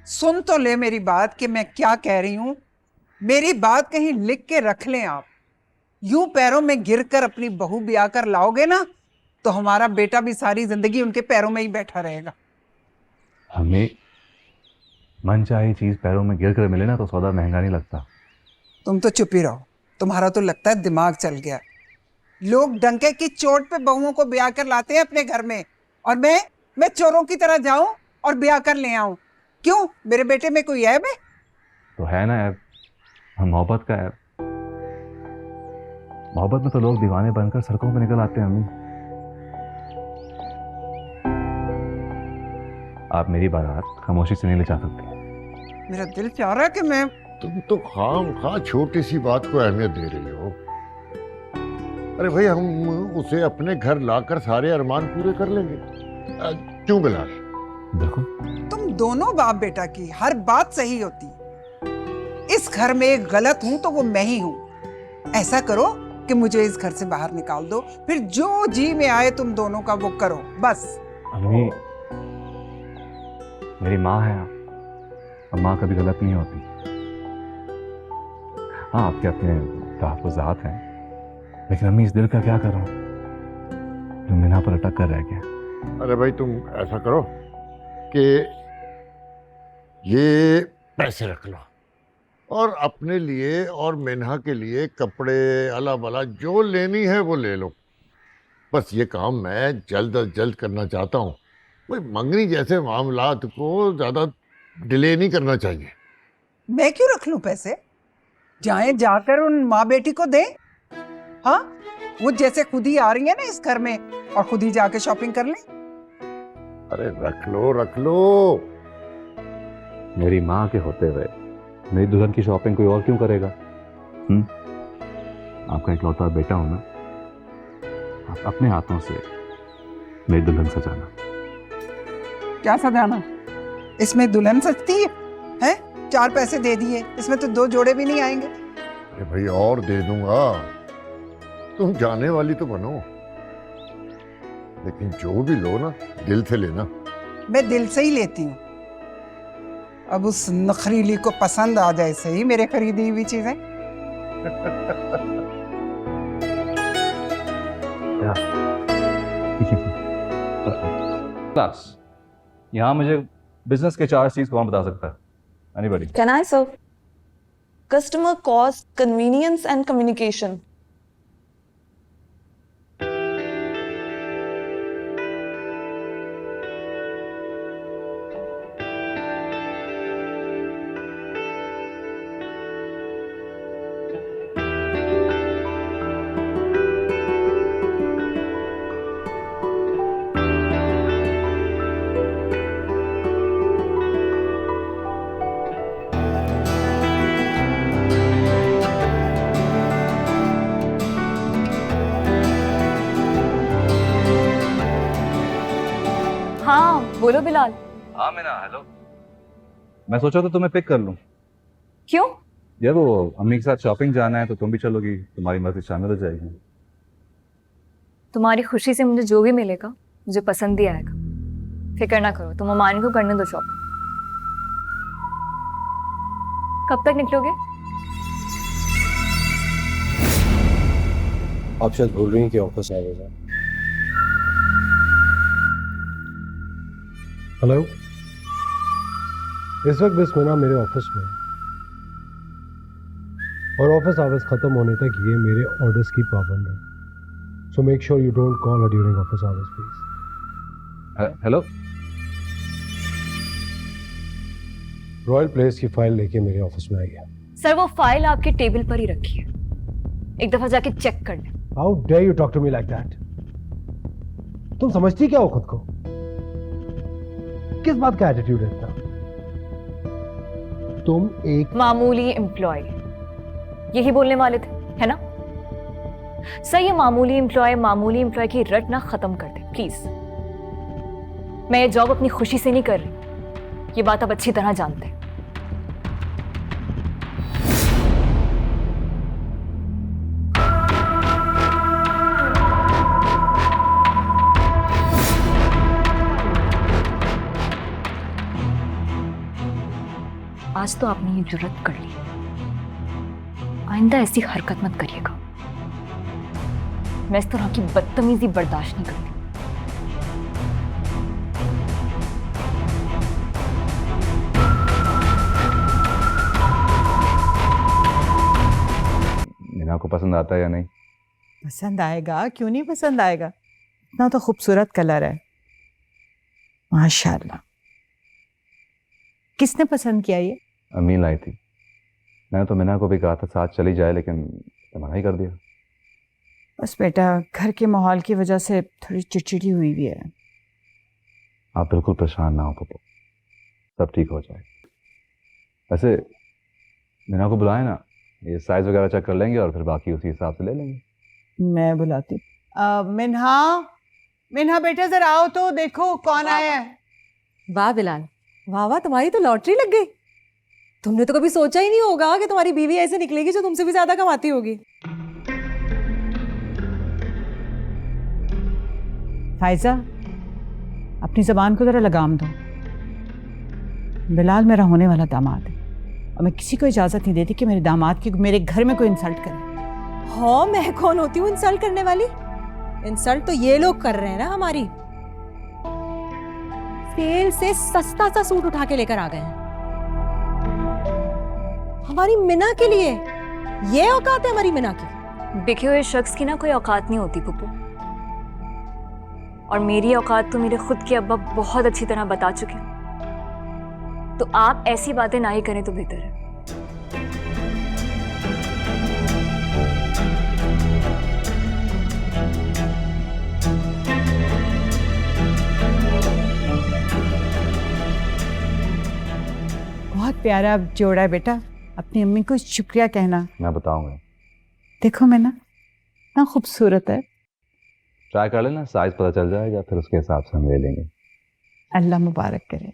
सुन तो ले मेरी बात कि मैं क्या कह रही हूं। मेरी बात कहीं लिख के रख लें आप। यूं पैरों में गिरकर अपनी बहू ब्याह कर लाओगे ना तो हमारा बेटा भी सारी जिंदगी उनके पैरों में ही बैठा रहेगा। हमें मन चाहे चीज पैरों में गिर कर मिले ना तो सौदा महंगा नहीं लगता। तुम तो चुप ही रहो, तुम्हारा तो लगता है दिमाग चल गया। लोग डंके की चोट पे बहुओं को ब्याह कर लाते हैं अपने घर में, और मैं चोरों की तरह जाऊं और ब्याह कर ले आऊं? क्यों, मेरे बेटे में कोई ऐब है? तो है ना ऐब, हम मोहब्बत का ऐब। मोहब्बत में तो लोग दीवाने बनकर सड़कों पर निकल आते हैं। अम्मी, आप मेरी बारात खामोशी से नहीं ले जा सकती। मेरा दिल चाह रहा है कि मैं तुम तो खाम छोटी सी बात को अहमियत दे रही हो। अरे भाई, हम उसे अपने घर लाकर सारे अरमान पूरे कर लेंगे। क्यों बिलाल? देखो, तुम दोनों बाप बेटा की हर बात सही होती है। इस घर में एक गलत हूं तो वो मैं ही हूं। ऐसा करो कि मुझे इस घर से बाहर निकाल दो, फिर जो जी में आए तुम दोनों का वो करो बस। अम्मी, मेरी माँ है आप, और माँ कभी गलत नहीं होती। हाँ, आपके अपने तहफ़्फ़ुज़ात हैं, लेकिन अम्मी इस दिल का क्या करूं जो मीना पर अटक कर रह गया। अरे भाई, तुम ऐसा करो कि ये पैसे रख लो और अपने लिए और मिन्हा के लिए कपड़े अला बला जो लेनी है वो ले लो। बस ये काम मैं जल्द अज जल्द करना चाहता हूँ। भाई, मंगनी जैसे मामलात को ज़्यादा डिले नहीं करना चाहिए। मैं क्यों रख लूं पैसे? जाएं जाकर उन माँ बेटी को दें। हाँ, वो जैसे खुद ही आ रही है ना इस घर में, और खुद ही जाके शॉपिंग कर लें। अरे रख लो रख लो। मेरी माँ के होते हुए मेरी दुल्हन की शॉपिंग कोई और क्यों करेगा? आपका इकलौता बेटा हूं ना, आप अपने हाथों से मेरी दुल्हन सजाना। क्या सजाना? इसमें दुल्हन सजती है? हैं? 4 पैसे दे दिए, इसमें तो 2 जोड़े भी नहीं आएंगे। अरे भाई, और दे दूंगा। तुम जाने वाली तो बनो, लेकिन जो भी लो ना दिल से लेना। मैं दिल से ही लेती हूँ। अब उस नखरीली को पसंद आ जाए सही मेरे खरीदी हुई चीजें। क्लास, यहाँ मुझे बिजनेस के 4 चीज कौन बता सकता है? Anybody? Can I serve? Customer cost, convenience and communication. हाँ बोलो बिलाल। हाँ मीना, हेलो। मैं सोचा तो तुम्हें पिक कर लूं। क्यों? यार वो अम्मी के साथ शॉपिंग जाना है तो तुम भी चलोगी, तुम्हारी मर्जी शामिल हो जाएगी। तुम्हारी खुशी से मुझे जो भी मिलेगा मुझे पसंद ही आएगा, फिक्र ना करो। तुम अमान को करने दो शॉपिंग। कब तक निकलोगे? आप शायद भूल रही हैं कि ऑफिस आ गया। हेलो, इस वक्त बस मीना मेरे ऑफिस में, और ऑफिस आवर्स खत्म होने तक ये मेरे ऑर्डर्स की पाबंद है। So make sure you don't call her during office hours please. Hello, royal place की फाइल लेके मेरे ऑफिस में आई है। सर वो फाइल आपके टेबल पर ही रखी है, एक दफा जाके चेक कर लें। How dare you talk to me like that? तुम समझती क्या हो खुद को? किस बात का एटीट्यूड है इतना? तुम एक मामूली एम्प्लॉय, यही बोलने वाले थे, है ना? सर ये मामूली एम्प्लॉय की रट ना खत्म कर दे प्लीज। मैं ये जॉब अपनी खुशी से नहीं कर रही, ये बात आप अच्छी तरह जानते हैं। आज तो आपने ये जुर्रत कर ली, आइंदा ऐसी हरकत मत करिएगा। मैं इस तरह की बदतमीजी बर्दाश्त नहीं करती। मीना को पसंद आता है या नहीं? पसंद आएगा, क्यों नहीं पसंद आएगा? इतना तो खूबसूरत कलर है, माशाल्लाह। किसने पसंद किया ये? अम्मी लाई थी। मैंने तो मीना को भी कहा था साथ चली जाए, लेकिन मना ही कर दिया। बस बेटा, घर के माहौल की वजह से थोड़ी चिड़चिड़ी हुई भी है। आप बिल्कुल परेशान ना हो पप्पू, सब ठीक हो जाए। वैसे मीना को बुलाए ना, ये साइज वगैरह चेक कर लेंगे और फिर बाकी उसी हिसाब से ले लेंगे। मैं बुलाती। मिन्हा, मिन्हा बेटा जरा आओ तो देखो कौन आया है। वाह बिलाल, वाह वाह, तुम्हारी तो लॉटरी लग गई। तुमने तो कभी सोचा ही नहीं होगा कि तुम्हारी बीवी ऐसे निकलेगी जो तुमसे भी ज्यादा कमाती होगी। फायजा, अपनी जबान को जरा लगाम दो। बिलाल मेरा होने वाला दामाद है और मैं किसी को इजाजत नहीं देती कि मेरे दामाद की मेरे घर में कोई इंसल्ट करे। हाँ, मैं कौन होती हूँ इंसल्ट करने वाली? इंसल्ट तो ये लोग कर रहे हैं ना हमारी। सेल से सस्ता सा सूट उठा के लेकर आ गए हैं हमारी मिना के लिए। ये औकात है हमारी मिना की। बिके हुए शख्स की ना कोई औकात नहीं होती पुप्पू, और मेरी औकात तो मेरे खुद के अब्बा बहुत अच्छी तरह बता चुके हैं। तो आप ऐसी बातें ना ही करें तो बेहतर है। बहुत प्यारा जोड़ा है बेटा, अपनी अम्मी को शुक्रिया कहना। मैं बताऊंगा। देखो मैं ना, इतना खूबसूरत है। ट्राई कर लेना, साइज पता चल जाएगा, फिर उसके हिसाब से हम ले लेंगे। अल्लाह मुबारक करे।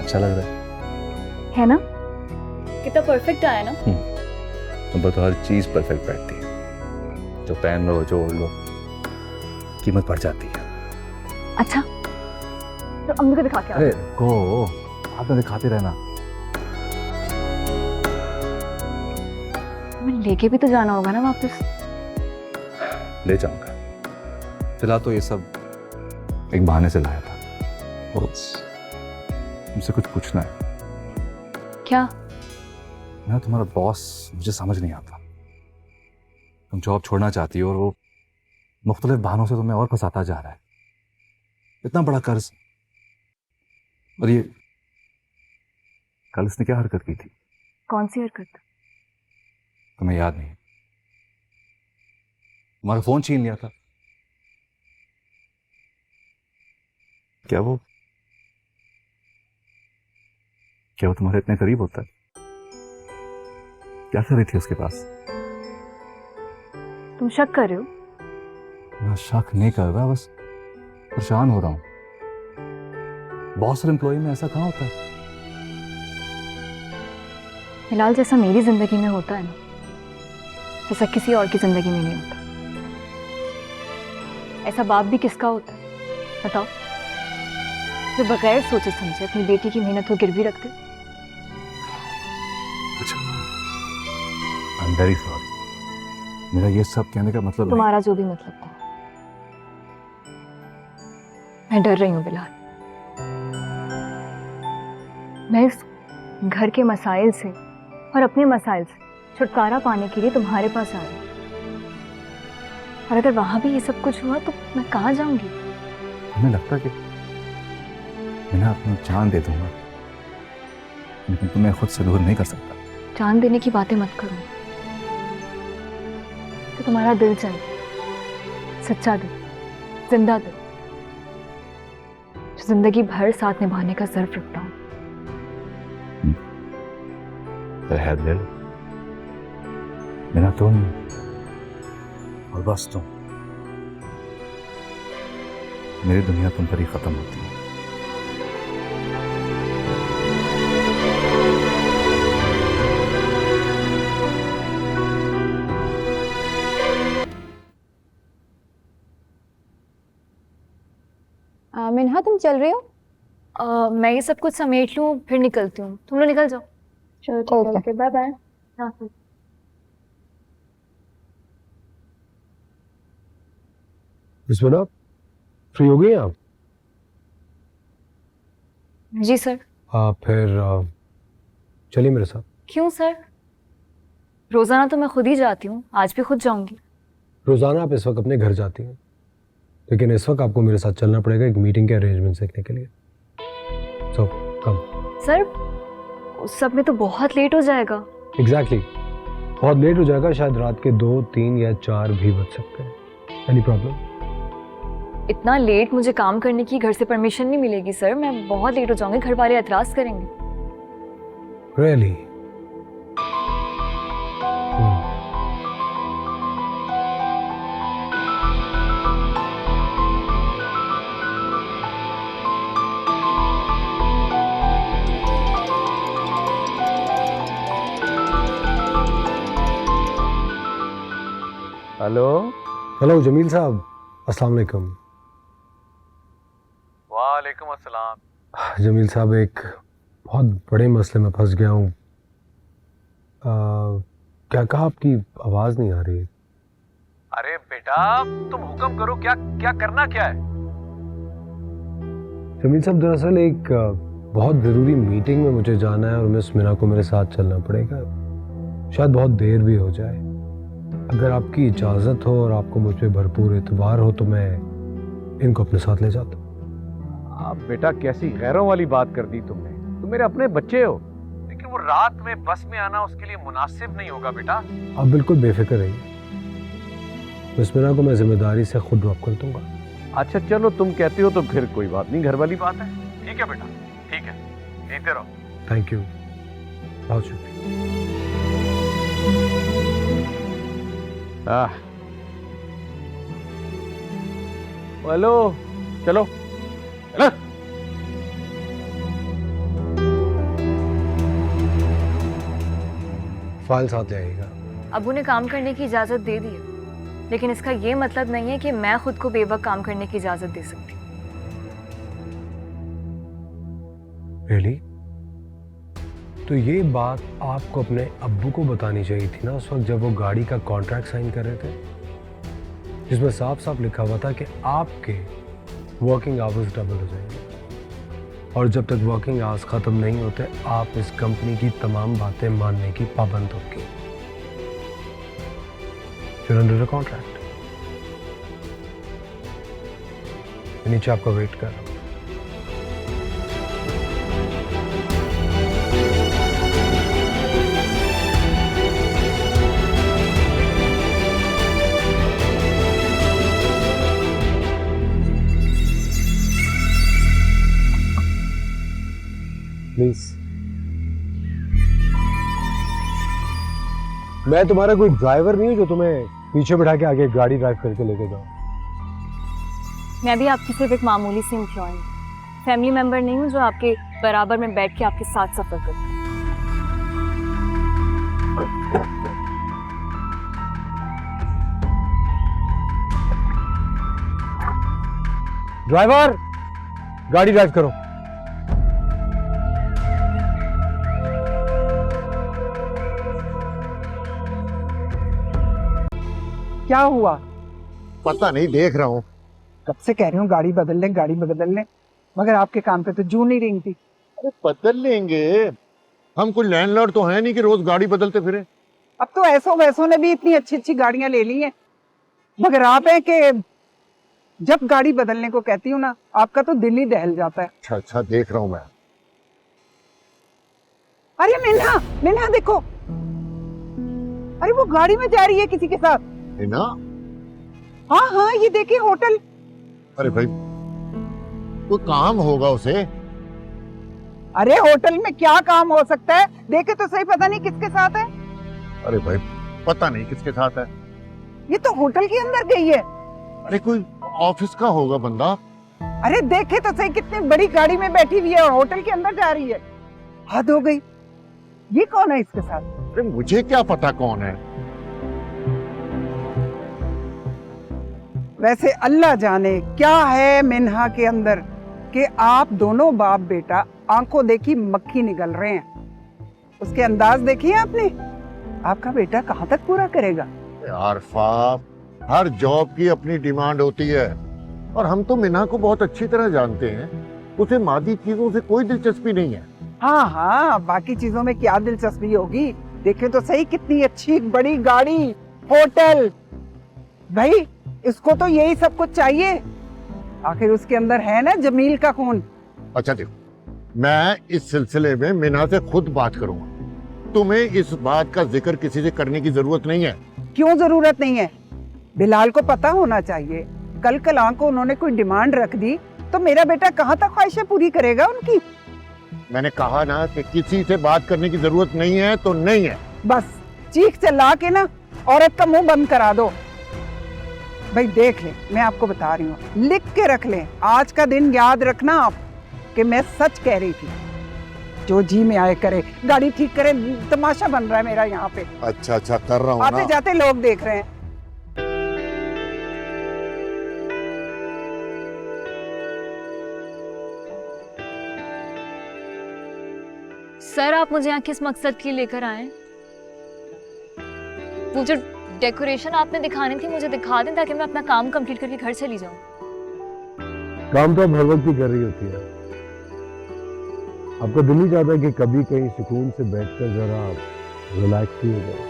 अच्छा लग रहा है ना? कितना परफेक्ट आया ना? है। तो हर चीज परफेक्ट बैठती है, जो पहन लो जो ओढ़ लो कीमत बढ़ जाती है। अच्छा, तो अम्मी को दिखा के आओ। अरे को आप तो दिखाते रहना। मैं लेके भी तो जाना होगा ना वापस। ले जाऊंगा। फिलहाल तो ये सब एक बहाने से लाया था। मुझसे कुछ पूछना है। क्या? मैं तुम्हारा बॉस मुझे समझ नहीं आता। तुम जॉब छोड़ना चाहती हो और वो मुख्तलिफ बहानों से तुम्हें और फंसाता जा रहा है। इतना बड़ा कर्ज, और ये कल इसने क्या हरकत की थी? कौन सी हरकत? तुम्हें याद नहीं? तुम्हारा फोन छीन लिया था। क्या वो तुम्हारे इतने करीब होता है? क्या कर रही थी उसके पास? तुम शक कर रहे हो? मैं शक नहीं कर रहा, बस परेशान हो रहा हूं। बॉस और एम्प्लॉय में ऐसा कहाँ होता है? फिलहाल जैसा मेरी जिंदगी में होता है ना, ऐसा किसी और की जिंदगी में नहीं होता। ऐसा बाप भी किसका होता है बताओ, जो बगैर सोचे समझे अपनी बेटी की मेहनत को गिरवी रखते। I am very sorry. मेरा ये सब कहने का मतलब तुम्हारा जो भी मतलब था, मैं डर रही हूँ बिलाल। मैं इस घर के मसाइल से और अपने मसाइल से छुटकारा पाने के लिए तुम्हारे पास आ रही हूँ, और अगर वहां भी ये सब कुछ हुआ तो मैं कहाँ जाऊंगी? हमें लगता कि मैं अपनी जान दे दूंगा, लेकिन तुम्हें खुद से दूर नहीं कर सकता। जान देने की बातें मत करो, तो तुम्हारा दिल चाहिए, सच्चा दिल, जिंदा दिल, जो जिंदगी भर साथ निभाने का ज़र्फ रखता हूँ। है दिल मेरा तुम और बस तुम। मेरी दुनिया तुम पर ही खत्म होती है। तुम चल रही हो? मैं ये सब कुछ समेट लूँ फिर निकलती हूँ, तुम लोग निकल जाओ। चलो ठीक है, ओके बाय बाय। इसमें ना फ्री हो गई आप? जी सर। फिर चलिए मेरे साथ। क्यों सर? रोजाना तो मैं खुद ही जाती हूँ, आज भी खुद जाऊंगी। रोजाना आप इस वक्त अपने घर जाती हैं, लेकिन इस वक्त आपको मेरे साथ चलना पड़ेगा एक मीटिंग के अरेंजमेंट देखने के लिए। सो कम। सर उस सब में तो बहुत लेट हो जाएगा। एग्जैक्टली बहुत लेट हो जाएगा, शायद रात के 2, 3 या 4 भी बज सकते हैं। Any problem? इतना लेट मुझे काम करने की घर से परमिशन नहीं मिलेगी सर, मैं बहुत लेट हो जाऊंगी, घर वाले एतराज करेंगे। रियली? हेलो। हेलो जमील साहब, अस्सलाम वालेकुम। वालेकुम अस्सलाम। जमील साहब एक बहुत बड़े मसले में फंस गया हूँ। क्या कहा? आपकी आवाज़ नहीं आ रही। अरे बेटा तुम हुक्म करो, क्या क्या करना क्या है? जमील साहब दरअसल एक बहुत ज़रूरी मीटिंग में मुझे जाना है और मिस मीना को मेरे साथ चलना पड़ेगा। शायद बहुत देर भी हो जाए। अगर आपकी इजाज़त हो और आपको मुझ पर भरपूर एतबार हो तो मैं इनको अपने साथ ले जाता। आप बेटा कैसी गैरों वाली बात कर दी तुमने, तुम मेरे अपने बच्चे हो। लेकिन वो रात में बस में आना उसके लिए मुनासिब नहीं होगा बेटा। आप बिल्कुल बेफिक्र रहिए, मिस मीना को मैं जिम्मेदारी से खुद ड्रॉप कर दूंगा। अच्छा चलो तुम कहते हो तो फिर कोई बात नहीं, घर वाली बात है। ठीक है बेटा, ठीक है, जीते रहो। थैंक यू, बहुत शुक्रिया। हेलो चलो चलो। फाइल साथ ले आइएगा। अब उन्हें काम करने की इजाजत दे दी है, लेकिन इसका ये मतलब नहीं है कि मैं खुद को बेवक्त काम करने की इजाजत दे सकती। रियली? तो ये बात आपको अपने अब्बू को बतानी चाहिए थी ना, उस वक्त जब वो गाड़ी का कॉन्ट्रैक्ट साइन कर रहे थे, जिसमें साफ साफ लिखा हुआ था कि आपके वर्किंग आवर्स डबल हो जाएंगे और जब तक वर्किंग आवर्स खत्म नहीं होते आप इस कंपनी की तमाम बातें मानने की पाबंद होगी। फिर अंडर द कॉन्ट्रैक्ट नीचे आपका वेट कर रहा हूं। प्लीज, मैं तुम्हारा कोई ड्राइवर नहीं हूं जो तुम्हें पीछे बैठा के आगे गाड़ी ड्राइव करके लेके जाऊं। मैं भी आपकी सिर्फ एक मामूली सी एम्प्लॉय हूँ, फैमिली मेंबर नहीं हूँ जो आपके बराबर में बैठ के आपके साथ सफर करूँ। ड्राइवर, गाड़ी ड्राइव करो। क्या हुआ? पता नहीं, देख रहा हूँ। कब से कह रही हूँ गाड़ी बदल लें, गाड़ी बदल लें, मगर आपके काम पे तो जू नहीं रेंगती। अरे बदल लेंगे, हम कोई लैंडलॉर्ड तो है नहीं कि रोज गाड़ी बदलते फिरे। अब तो ऐसो वैसों ने भी इतनी अच्छी अच्छी गाड़ियां ले ली हैं, मगर आप है कि जब गाड़ी बदलने को कहती हूँ ना, आपका तो दिल ही दहल जाता है। अच्छा अच्छा, देख रहा हूँ मैं। अरे मिन्हा, मिन्हा देखो, अरे वो गाड़ी में जा रही है किसी के साथ। है ना? हाँ हाँ, ये देखिए होटल। अरे भाई, कोई काम होगा उसे। अरे होटल में क्या काम हो सकता है, देखे तो सही, पता नहीं किसके साथ है। अरे भाई, पता नहीं किसके साथ है। ये तो होटल के अंदर गई है। अरे कोई ऑफिस का होगा बंदा। अरे देखे तो सही, कितनी बड़ी गाड़ी में बैठी हुई है और होटल के अंदर जा रही है। हद हो गई। ये कौन है इसके साथ? अरे मुझे क्या पता कौन है। वैसे अल्लाह जाने क्या है मिन्हा के अंदर, कि आप दोनों बाप बेटा आंखों देखी मक्खी निगल रहे हैं। उसके अंदाज देखिए आपने। आपका बेटा कहाँ तक पूरा करेगा? आरफा, हर जॉब की अपनी डिमांड होती है और हम तो मिना को बहुत अच्छी तरह जानते हैं। उसे मादी चीजों से कोई दिलचस्पी नहीं है। हाँ हाँ, बाकी चीजों में क्या दिलचस्पी होगी? देखे तो सही, कितनी अच्छी बड़ी गाड़ी, होटल। भाई इसको तो यही सब कुछ चाहिए। आखिर उसके अंदर है ना जमील का खून। अच्छा देखो, मैं इस सिलसिले में मिना से खुद बात करूंगा। तुम्हें इस बात का जिक्र किसी से करने की जरूरत नहीं है। क्यों जरूरत नहीं है? बिलाल को पता होना चाहिए। कल कल को उन्होंने कोई डिमांड रख दी तो मेरा बेटा कहाँ तक ख्वाहिशें पूरी करेगा उनकी? मैंने कहा ना कि किसी से बात करने की जरूरत नहीं है तो नहीं है। बस चीख चिल्ला के ना औरत का मुंह बंद करा दो। भाई देख ले, मैं आपको बता रही हूँ, लिख के रख ले। आज का दिन याद रखना आप कि मैं सच कह रही थी। जो जी में आए करे, गाड़ी ठीक करे, तमाशा बन रहा है मेरा यहाँ पे। अच्छा कर रहा हूँ आते जाते लोग देख रहे हैं। सर आप मुझे यहाँ किस मकसद के लिए लेकर आए? वो जो डेकोरेशन आपने दिखानी थी मुझे दिखा दें ताकि मैं अपना काम कंप्लीट करके घर चली जाऊं। काम तो आप हर वक्त ही कर रही होती है। आपका दिल ही चाहता है कि कभी कहीं सुकून से बैठकर जरा रिलैक्स ही हो जाए।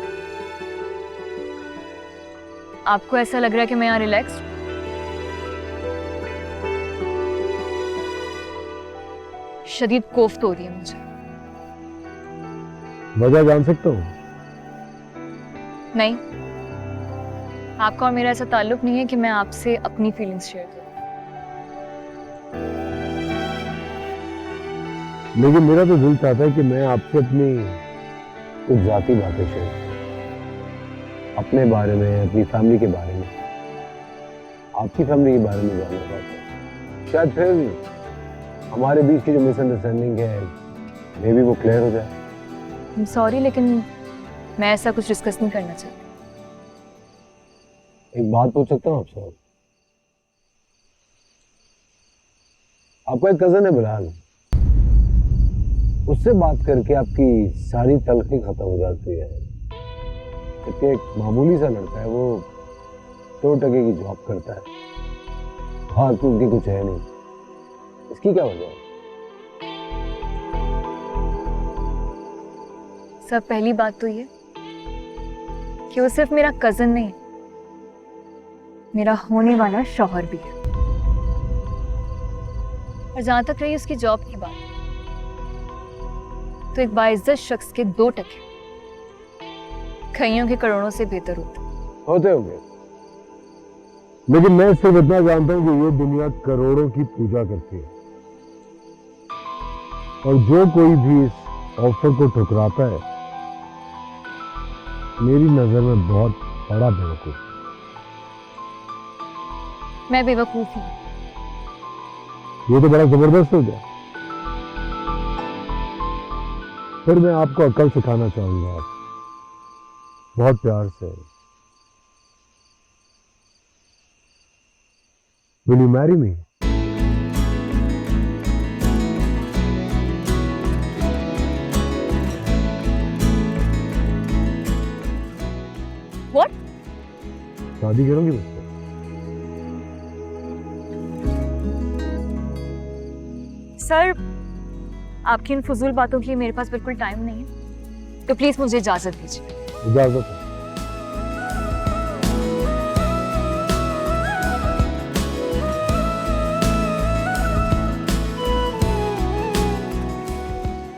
आपको ऐसा लग रहा है कि मैं यहाँ रिलैक्स? शदीद कोफ्त हो रही है मुझे। वजह जान सकता हूँ? नहीं, आपका और मेरा ऐसा ताल्लुक नहीं है कि मैं आपसे अपनी फीलिंग्स शेयर करूं। लेकिन मेरा तो दिल चाहता है कि मैं आपसे अपनी कुछ जाती बातें शेयर करूं, अपने बारे में, अपनी फैमिली के बारे में, आपकी फैमिली के बारे में जानना चाहता हूँ। शायद फिर हमारे बीच की जो मिसअंडरस्टैंडिंग है मे बी वो क्लियर हो जाए। सॉरी लेकिन मैं ऐसा कुछ डिस्कस नहीं करना चाहती। एक बात पूछ सकता हूँ आपसे? आपका एक कजन है बिलाल, उससे बात करके आपकी सारी तलखी खत्म हो जाती है। जबकि एक मामूली सा लड़का है, वो 2 टके की जॉब करता है, हाँ तो उनकी कुछ है नहीं। इसकी क्या वजह है? सर पहली बात तो ये कि वो सिर्फ मेरा कजन नहीं, मेरा होने वाला शौहर भी है। और जहां तक रही उसकी जॉब की बात, तो एक बाइज्जत शख्स के 2 टके कईयों के करोड़ों से बेहतर होते होंगे। लेकिन मैं सिर्फ इतना जानता हूं कि ये दुनिया करोड़ों की पूजा करती है, और जो कोई भी इस ऑफर को ठुकराता है मेरी नजर में बहुत बड़ा बेवकूफ। मैं बेवकूफ हूं? ये तो बड़ा जबरदस्त हो गया। फिर मैं आपको अकल सिखाना चाहूंगा, बहुत प्यार से। Will you marry me? What? शादी करोगी मुझसे? सर आपकी इन फजूल बातों के लिए मेरे पास बिल्कुल टाइम नहीं है, तो प्लीज मुझे इजाजत दीजिए। इजाजत है।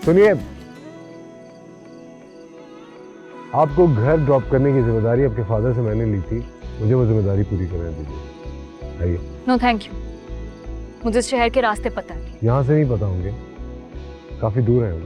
सुनिए, आपको घर ड्रॉप करने की जिम्मेदारी आपके फादर से मैंने ली थी, मुझे वो जिम्मेदारी पूरी करने दीजिए। आइए। नो थैंक यू, मुझे शहर के रास्ते पता है। यहाँ से नहीं पता होंगे, काफी दूर है हम।